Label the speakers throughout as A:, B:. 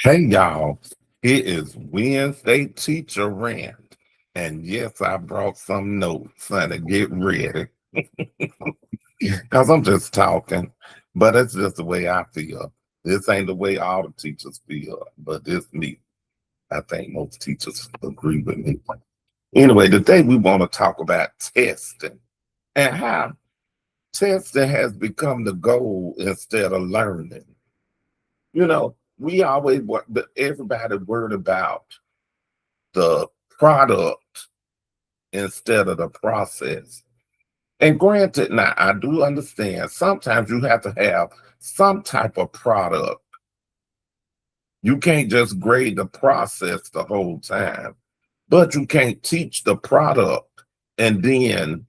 A: Hey y'all, it is Wednesday Teacher Rant. And yes, I brought some notes, honey. Get ready. Because I'm just talking, but it's just the way I feel. This ain't the way all the teachers feel, but this me. I think most teachers agree with me. Anyway, today we want to talk about testing and how testing has become the goal instead of learning. We always want everybody worried about the product instead of the process. And granted, now I do understand sometimes you have to have some type of product. You can't just grade the process the whole time, but you can't teach the product and then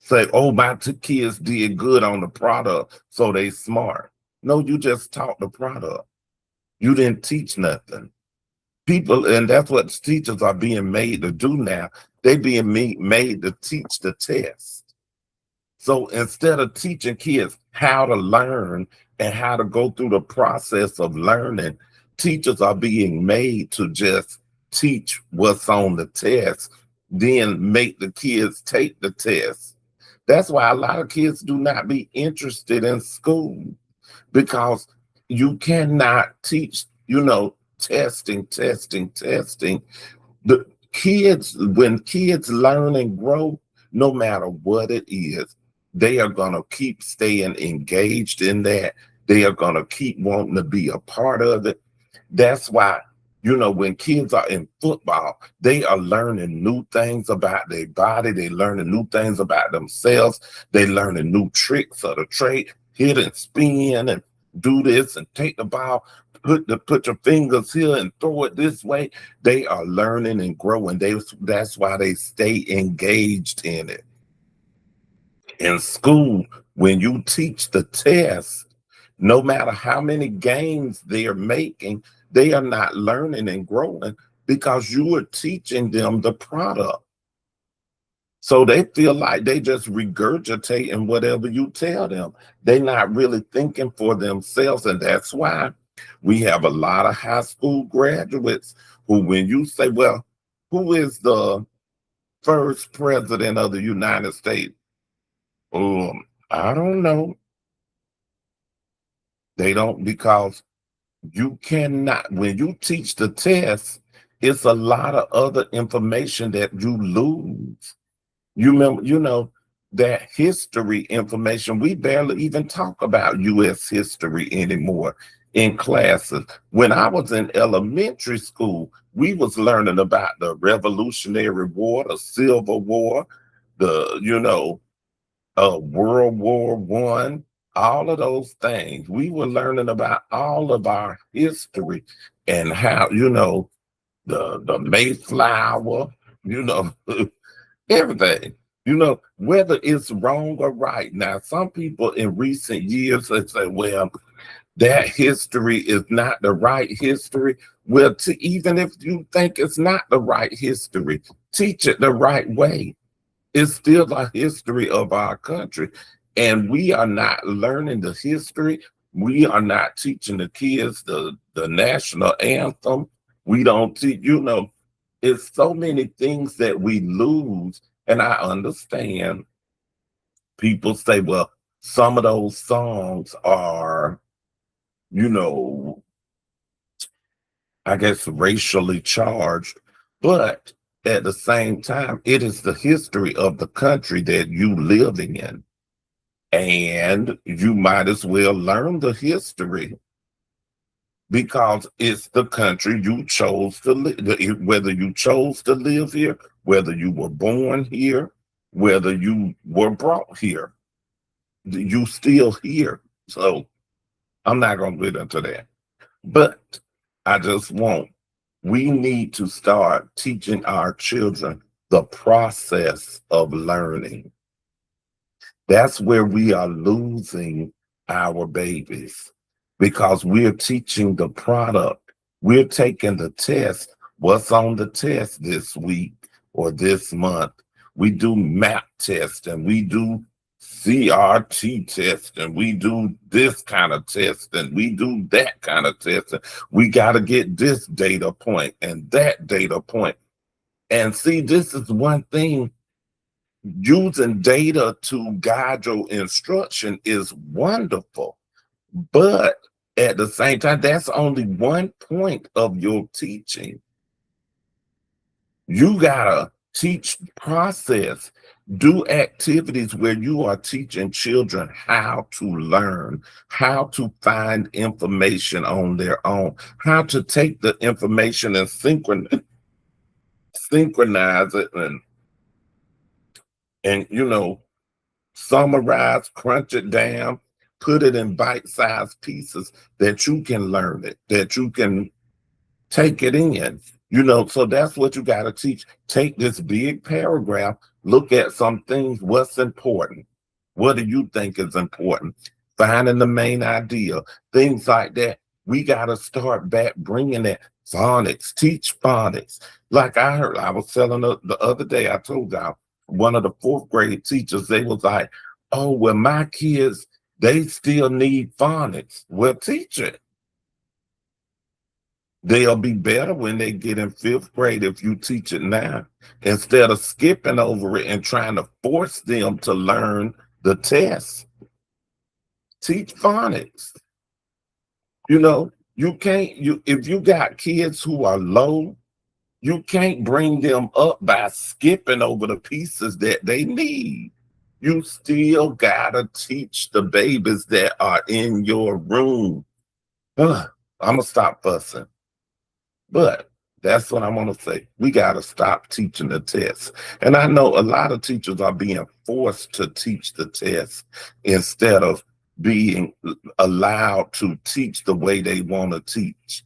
A: say, oh, my two kids did good on the product, so they smart. No, you just taught the product. You didn't teach nothing. People, and that's what teachers are being made to do now. They being made to teach the test. So instead of teaching kids how to learn and how to go through the process of learning, teachers are being made to just teach what's on the test, then make the kids take the test. That's why a lot of kids do not be interested in school because you cannot teach, testing. The kids, when kids learn and grow, no matter what it is, they are going to keep staying engaged in that. They are going to keep wanting to be a part of it. That's why, when kids are in football, they are learning new things about their body. They learning new things about themselves. They learning new tricks of the trade, hit and spin and do this and take the ball, put your fingers here and throw it this way. They are learning and growing. That's why they stay engaged in it. In school, when you teach the test, no matter how many games they're making, they are not learning and growing because you are teaching them the product. So they feel like they just regurgitating whatever you tell them. They're not really thinking for themselves. And that's why we have a lot of high school graduates who, when you say, well, who is the first president of the United States? I don't know. They don't, because you cannot, when you teach the test, it's a lot of other information that you lose. You remember, that history information, we barely even talk about US history anymore in classes. When I was in elementary school, we was learning about the Revolutionary War, the Civil War, the, World War One, all of those things. We were learning about all of our history and how, the Mayflower, you know, everything. Whether it's wrong or right. Now, some people in recent years they say, well, that history is not the right history. Well, even if you think it's not the right history, teach it the right way. It's still a history of our country. And we are not learning the history. We are not teaching the kids the national anthem. We don't teach, it's so many things that we lose. And I understand people say, well, some of those songs are, you know, I guess racially charged, but at the same time, it is the history of the country that you live in. And you might as well learn the history because it's the country you chose to live, whether you chose to live here, whether you were born here, whether you were brought here, you still here. So I'm not going to get into that. But I just we need to start teaching our children the process of learning. That's where we are losing our babies because we're teaching the product. We're taking the test. What's on the test this week or this month? We do map tests and we do CRT test, and we do this kind of test, and we do that kind of test. And we got to get this data point and that data point. And see, this is one thing, using data to guide your instruction is wonderful. But at the same time, that's only one point of your teaching. You gotta teach process, do activities where you are teaching children how to learn, how to find information on their own, how to take the information and synchronize it and summarize, crunch it down, put it in bite-sized pieces that you can learn it, that you can take it in. So that's what you got to teach. Take this big paragraph, look at some things, what's important. What do you think is important? Finding the main idea, things like that. We got to start back bringing that phonics, teach phonics. Like I was telling the other day, I told y'all, one of the fourth grade teachers, they was like, oh, well, my kids, they still need phonics. Well, teach it. They'll be better when they get in fifth grade if you teach it now, instead of skipping over it and trying to force them to learn the test. Teach phonics. You can't, if you got kids who are low, you can't bring them up by skipping over the pieces that they need. You still gotta teach the babies that are in your room. I'm gonna stop fussing. But that's what I want to say. We got to stop teaching the test. And I know a lot of teachers are being forced to teach the test instead of being allowed to teach the way they want to teach.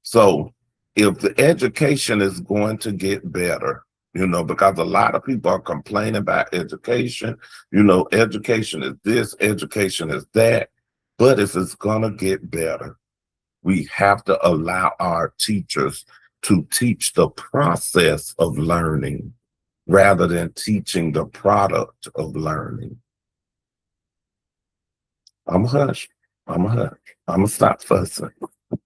A: So if the education is going to get better, because a lot of people are complaining about education, education is this, education is that. But if it's going to get better, we have to allow our teachers to teach the process of learning rather than teaching the product of learning. I'm hush. I'm hush. I'm gonna stop fussing.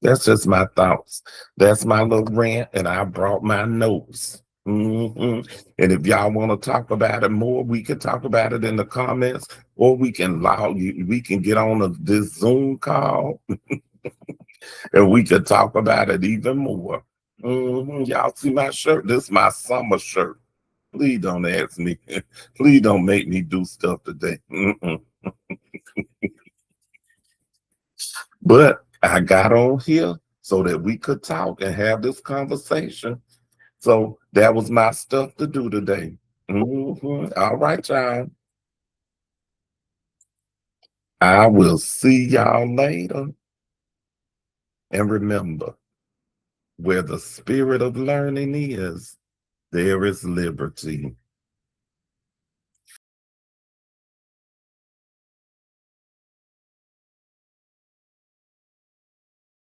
A: That's just my thoughts. That's my little rant, and I brought my notes. And if y'all want to talk about it more, we can talk about it in the comments, or we can get on this Zoom call and we could talk about it even more. Y'all see my shirt? This is my summer shirt. Please don't ask me. Please don't make me do stuff today. But I got on here so that we could talk and have this conversation. So that was my stuff to do today. All right, y'all. I will see y'all later. And remember, where the spirit of learning is, there is liberty.